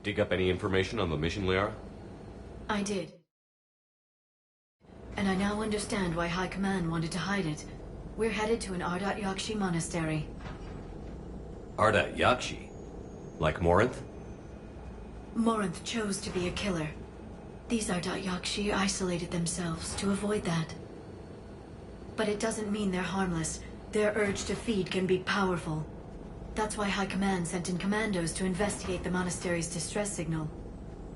dig up any information on the mission, Liara? I did. And I now understand why High Command wanted to hide it. We're headed to an Ardat Yakshi monastery. Ardat Yakshi? Like Morinth? Morinth chose to be a killer. These Ardat Yakshi isolated themselves to avoid that. But it doesn't mean they're harmless. Their urge to feed can be powerful. That's why High Command sent in commandos to investigate the monastery's distress signal.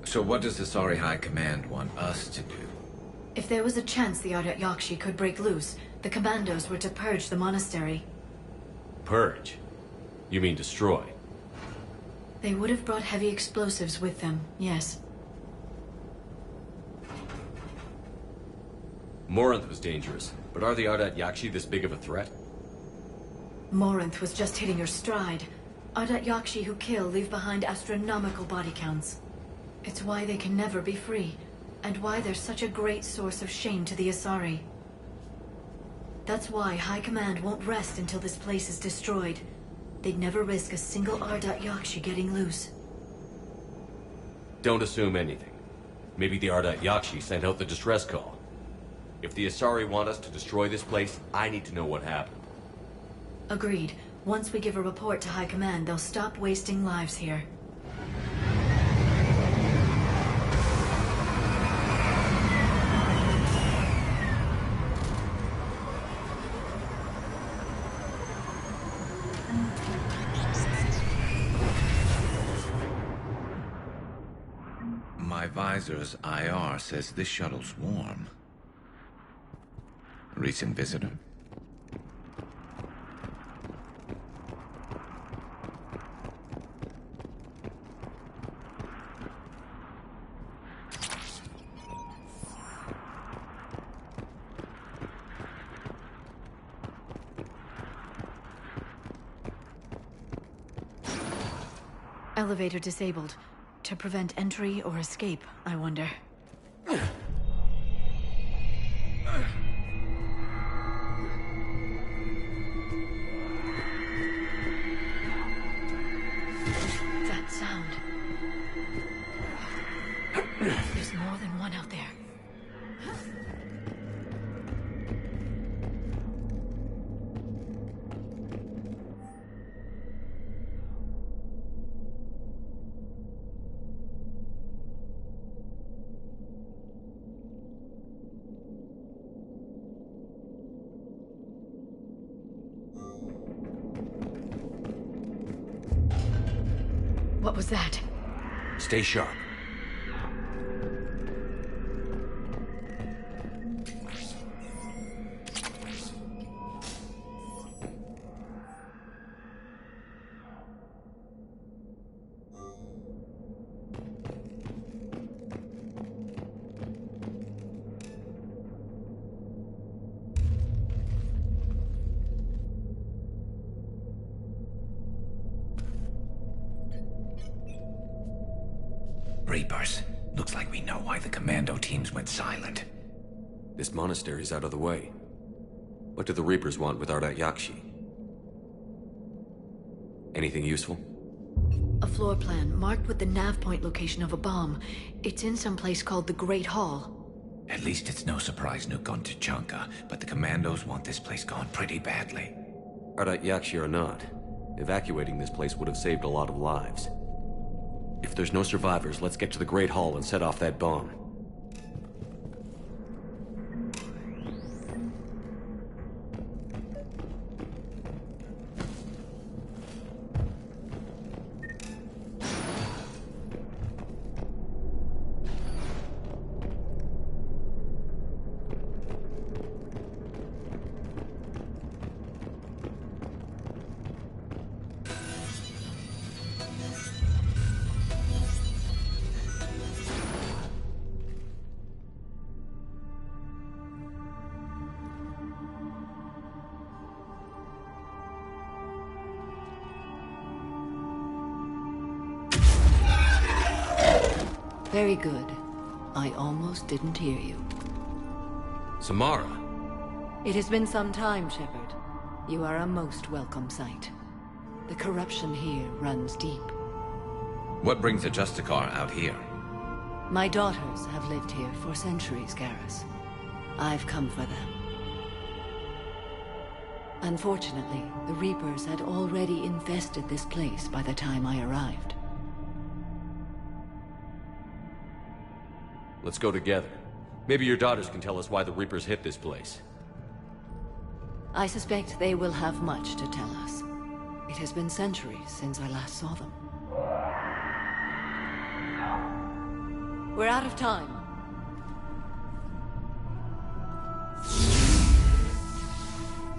So what does the Asari High Command want us to do? If there was a chance the Ardat Yakshi could break loose, the commandos were to purge the monastery. Purge? You mean destroy? They would have brought heavy explosives with them, yes. Morinth was dangerous, but are the Ardat Yakshi this big of a threat? Morinth was just hitting her stride. Ardat Yakshi who kill leave behind astronomical body counts. It's why they can never be free, and why they're such a great source of shame to the Asari. That's why High Command won't rest until this place is destroyed. They'd never risk a single Ardat Yakshi getting loose. Don't assume anything. Maybe the Ardat Yakshi sent out the distress call. If the Asari want us to destroy this place, I need to know what happened. Agreed. Once we give a report to High Command, they'll stop wasting lives here. My visor's IR says this shuttle's warm. Recent visitor? Elevator disabled. To prevent entry or escape, I wonder. That sound. There's more than one out there. What was that? Stay sharp. Reapers. Looks like we know why the commando teams went silent. This monastery's out of the way. What do the Reapers want with Ardat Yakshi? Anything useful? A floor plan marked with the nav point location of a bomb. It's in some place called the Great Hall. At least it's no surprise Nuke gone to Chunka, but the commandos want this place gone pretty badly. Ardat Yakshi or not, evacuating this place would have saved a lot of lives. If there's no survivors, let's get to the Great Hall and set off that bomb. Very good. I almost didn't hear you. Samara! It has been some time, Shepard. You are a most welcome sight. The corruption here runs deep. What brings a Justicar out here? My daughters have lived here for centuries, Garrus. I've come for them. Unfortunately, the Reapers had already infested this place by the time I arrived. Let's go together. Maybe your daughters can tell us why the Reapers hit this place. I suspect they will have much to tell us. It has been centuries since I last saw them. We're out of time.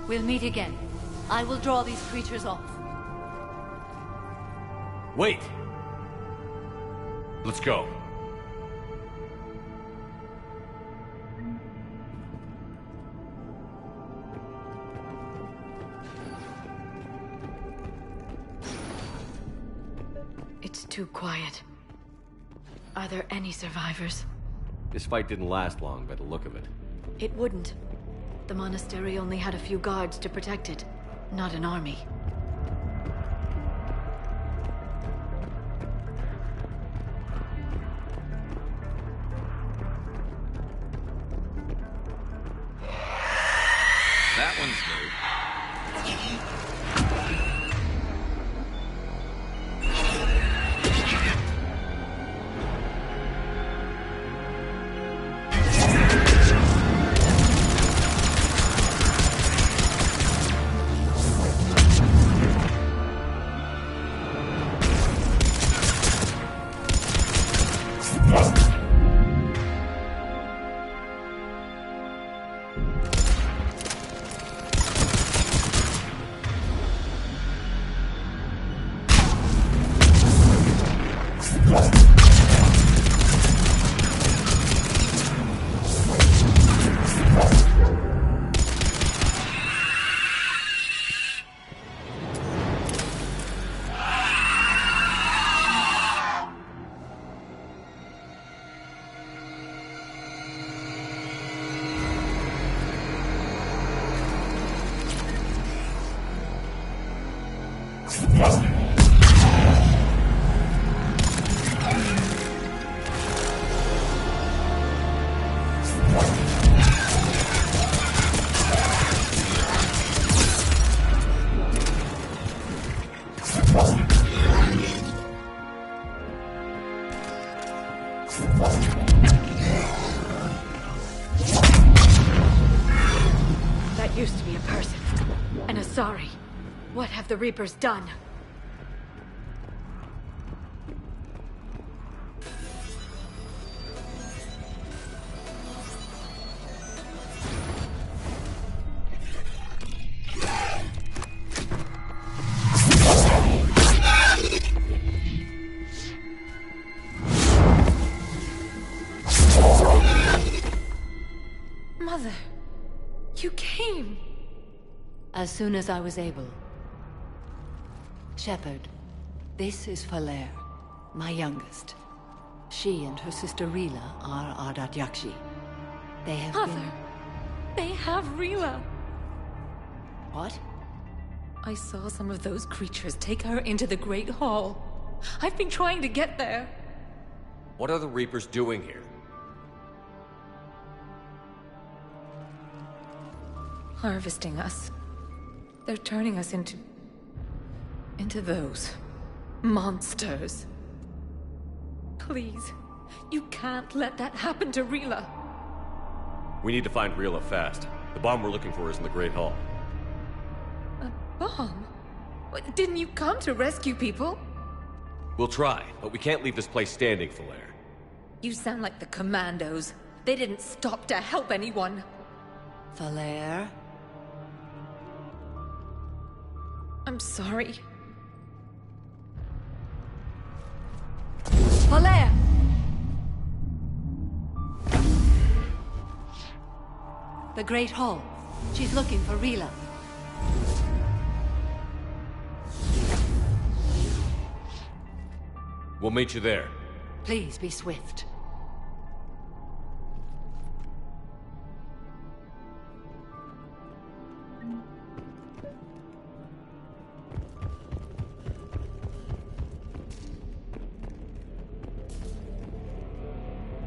We'll meet again. I will draw these creatures off. Wait! Let's go. It's too quiet. Are there any survivors? This fight didn't last long by the look of it. It wouldn't. The monastery only had a few guards to protect it, not an army. That one's new. That used to be a person. An Asari. What have the Reapers done? Mother, you came. As soon as I was able. Shepard, this is Falere, my youngest. She and her sister Rila are Ardat Yakshi. They have Mother, they have Rila. What? I saw some of those creatures take her into the Great Hall. I've been trying to get there. What are the Reapers doing here? Harvesting us. They're turning us into those monsters. Please, you can't let that happen to Rila. We need to find Rila fast. The bomb we're looking for is in the Great Hall. A bomb? What, didn't you come to rescue people? We'll try, but we can't leave this place standing, Falere. You sound like the Commandos. They didn't stop to help anyone. Falere? I'm sorry. Falere! The Great Hall. She's looking for Rila. We'll meet you there. Please be swift.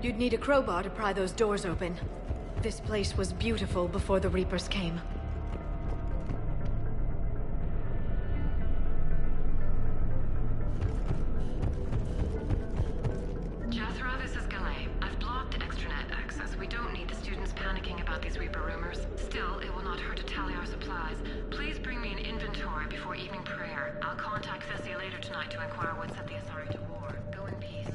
You'd need a crowbar to pry those doors open. This place was beautiful before the Reapers came. Jethro, this is Galay. I've blocked extranet access. We don't need the students panicking about these Reaper rumors. Still, it will not hurt to tally our supplies. Please bring me an inventory before evening prayer. I'll contact Thessia later tonight to inquire what set the Asari to war. Go in peace.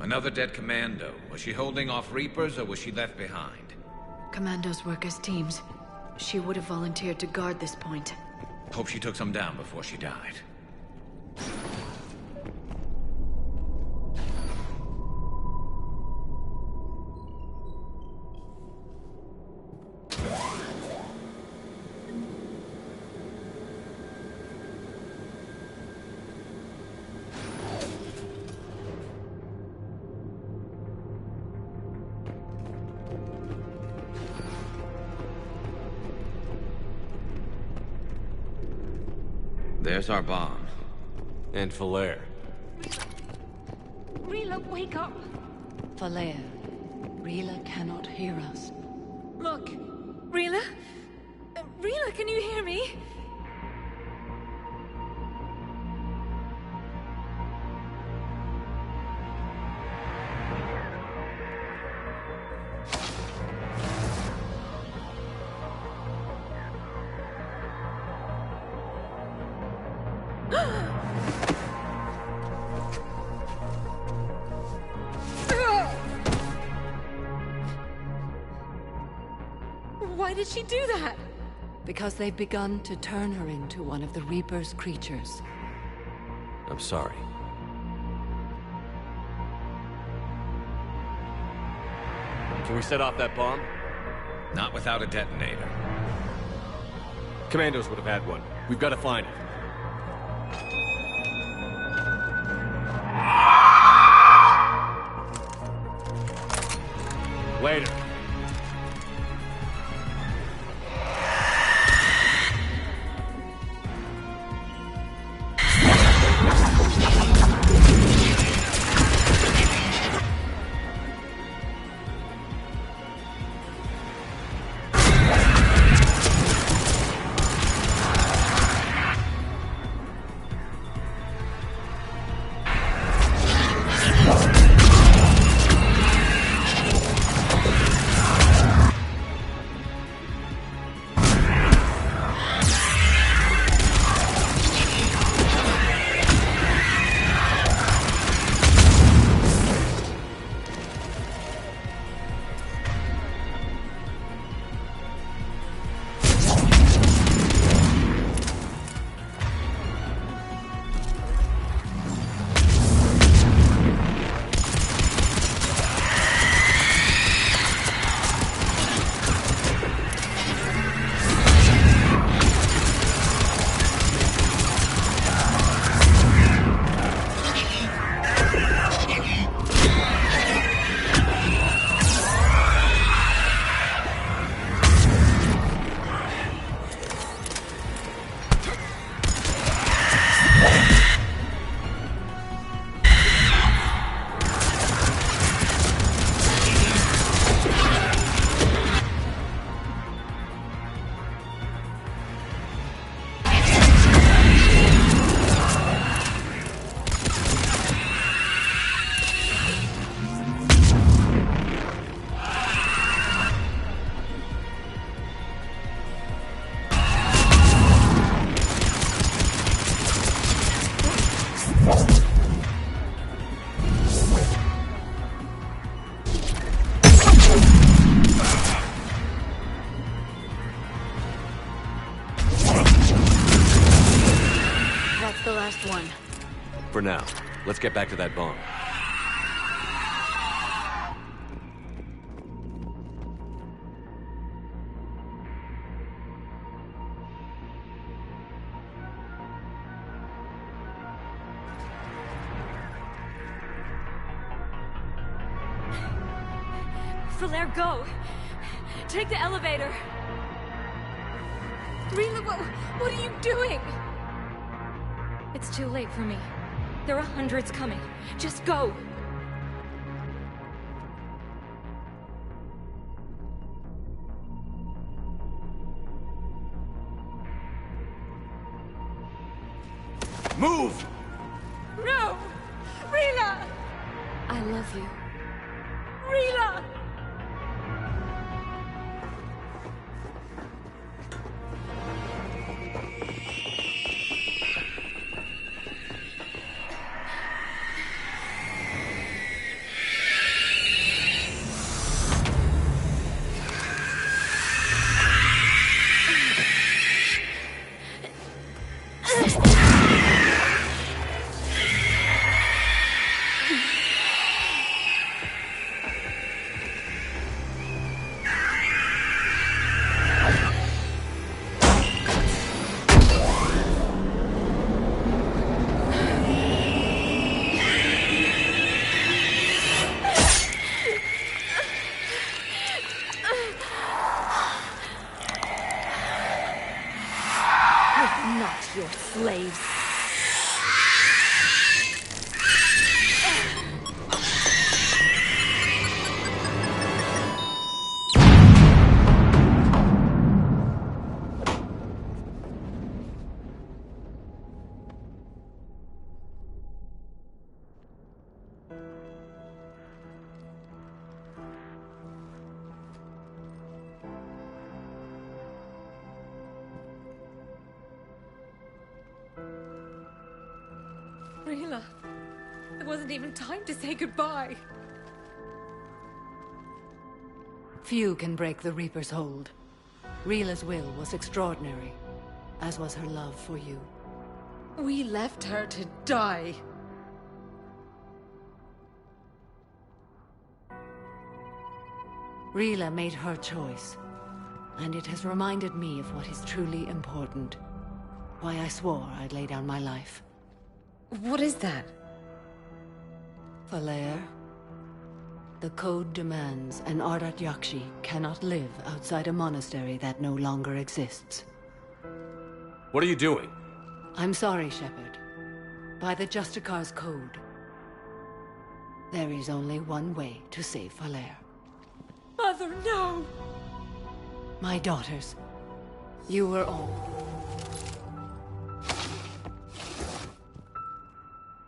Another dead commando. Was she holding off Reapers, or was she left behind? Commandos work as teams. She would have volunteered to guard this point. Hope she took some down before she died. There's our bomb. And Falere. Rila, wake up! Falere, Rila cannot hear us. Look, Rila? Rila, can you hear me? Why did she do that? Because they've begun to turn her into one of the Reaper's creatures. I'm sorry. Can we set off that bomb? Not without a detonator. Commandos would have had one. We've got to find it. Later. For now, let's get back to that bomb. Falere, go! Take the elevator! Rila, what are you doing? It's too late for me. There are hundreds coming. Just go! Move! No! Rila! I love you. Rila! slaves. Rila, there wasn't even time to say goodbye. Few can break the Reaper's hold. Rila's will was extraordinary, as was her love for you. We left her to die. Rila made her choice, and it has reminded me of what is truly important. Why I swore I'd lay down my life. What is that? Falere, the Code demands an Ardat Yakshi cannot live outside a monastery that no longer exists. What are you doing? I'm sorry, Shepard. By the Justicar's Code, there is only one way to save Falere. Mother, no! My daughters, you were all.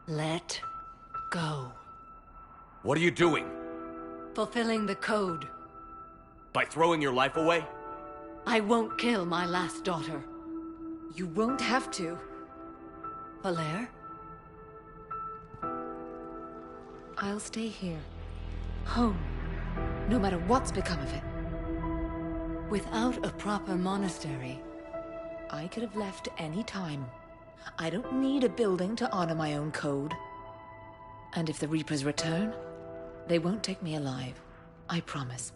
Let go. What are you doing? Fulfilling the Code. By throwing your life away? I won't kill my last daughter. You won't have to. Falere? I'll stay here. Home. No matter what's become of it. Without a proper monastery, I could have left any time. I don't need a building to honor my own code. And if the Reapers return, they won't take me alive. I promise.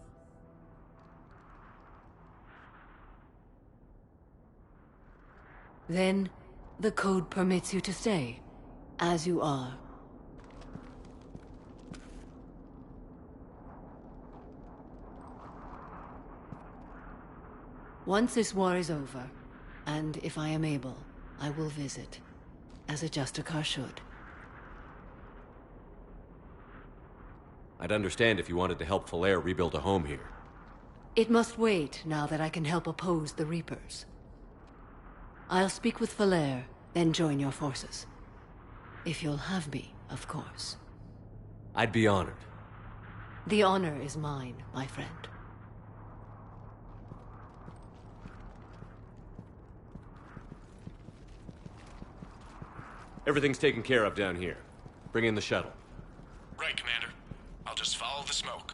then the Code permits you to stay, as you are. Once this war is over, and if I am able, I will visit, as a Justicar should. I'd understand if you wanted to help Falere rebuild a home here. It must wait now that I can help oppose the Reapers. I'll speak with Falere, then join your forces. If you'll have me, of course. I'd be honored. The honor is mine, my friend. Everything's taken care of down here. Bring in the shuttle. Right, Commander. I'll just follow the smoke.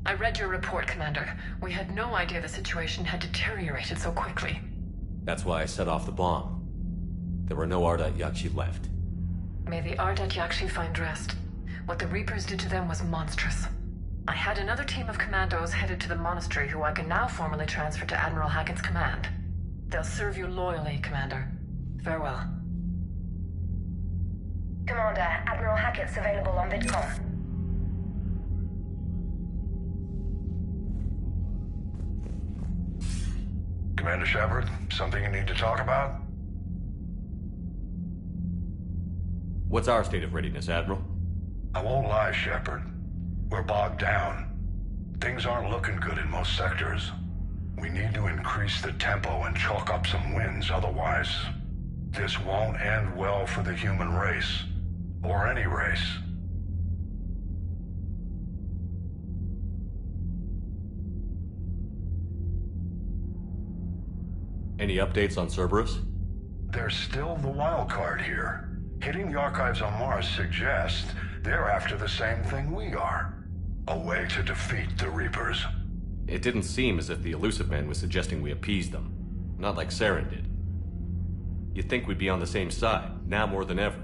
I read your report, Commander. We had no idea the situation had deteriorated so quickly. That's why I set off the bomb. There were no Ardat Yakshi left. May the Ardat Yakshi find rest. What the Reapers did to them was monstrous. I had another team of commandos headed to the monastery who I can now formally transfer to Admiral Hackett's command. They'll serve you loyally, Commander. Farewell. Commander, Admiral Hackett's available on VidCom. Commander Shepard, something you need to talk about? What's our state of readiness, Admiral? I won't lie, Shepard. We're bogged down. Things aren't looking good in most sectors. We need to increase the tempo and chalk up some wins, otherwise this won't end well for the human race. Or any race. Any updates on Cerberus? There's still the wild card here. Hitting the archives on Mars suggests they're after the same thing we are. A way to defeat the Reapers. It didn't seem as if the Illusive Man was suggesting we appease them. Not like Saren did. You'd think we'd be on the same side, now more than ever.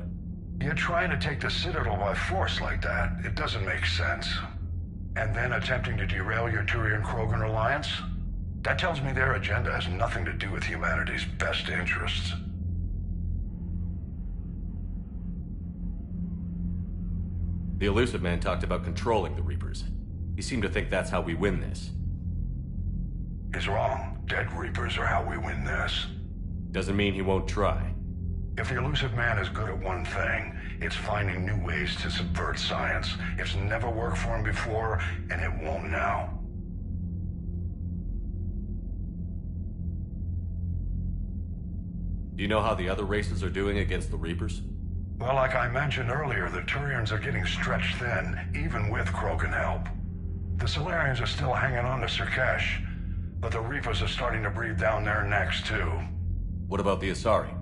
You're trying to take the Citadel by force like that. It doesn't make sense. And then attempting to derail your Turian-Krogan alliance? That tells me their agenda has nothing to do with humanity's best interests. The Illusive Man talked about controlling the Reapers. You seem to think that's how we win this. He's wrong. Dead Reapers are how we win this. Doesn't mean he won't try. If the Illusive Man is good at one thing, it's finding new ways to subvert science. It's never worked for him before, and it won't now. Do you know how the other races are doing against the Reapers? Well, like I mentioned earlier, the Turians are getting stretched thin, even with Krogan help. The Solarians are still hanging on to Surkesh, but the Reapers are starting to breathe down their necks, too. What about the Asari?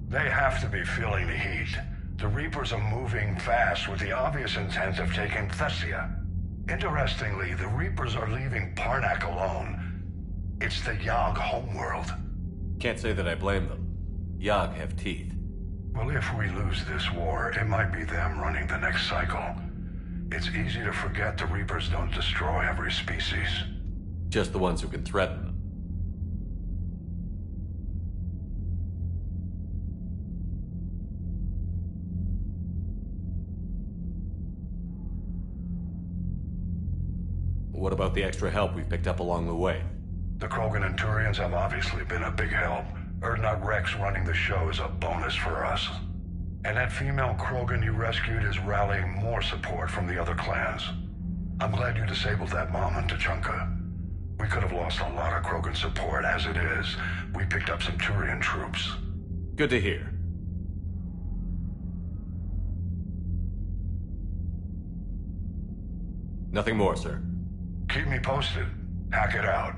They have to be feeling the heat. The Reapers are moving fast with the obvious intent of taking Thessia. Interestingly, the Reapers are leaving Parnak alone. It's the Yogg homeworld. Can't say that I blame them. Yogg have teeth. Well, if we lose this war, it might be them running the next cycle. It's easy to forget the Reapers don't destroy every species. Just the ones who can threaten them. What about the extra help we've picked up along the way? The Krogan and Turians have obviously been a big help. Urdnot Rex running the show is a bonus for us. And that female Krogan you rescued is rallying more support from the other clans. I'm glad you disabled that bomb on Tuchanka. We could have lost a lot of Krogan support as it is. We picked up some Turian troops. Good to hear. Nothing more, sir. Keep me posted. Hack it out.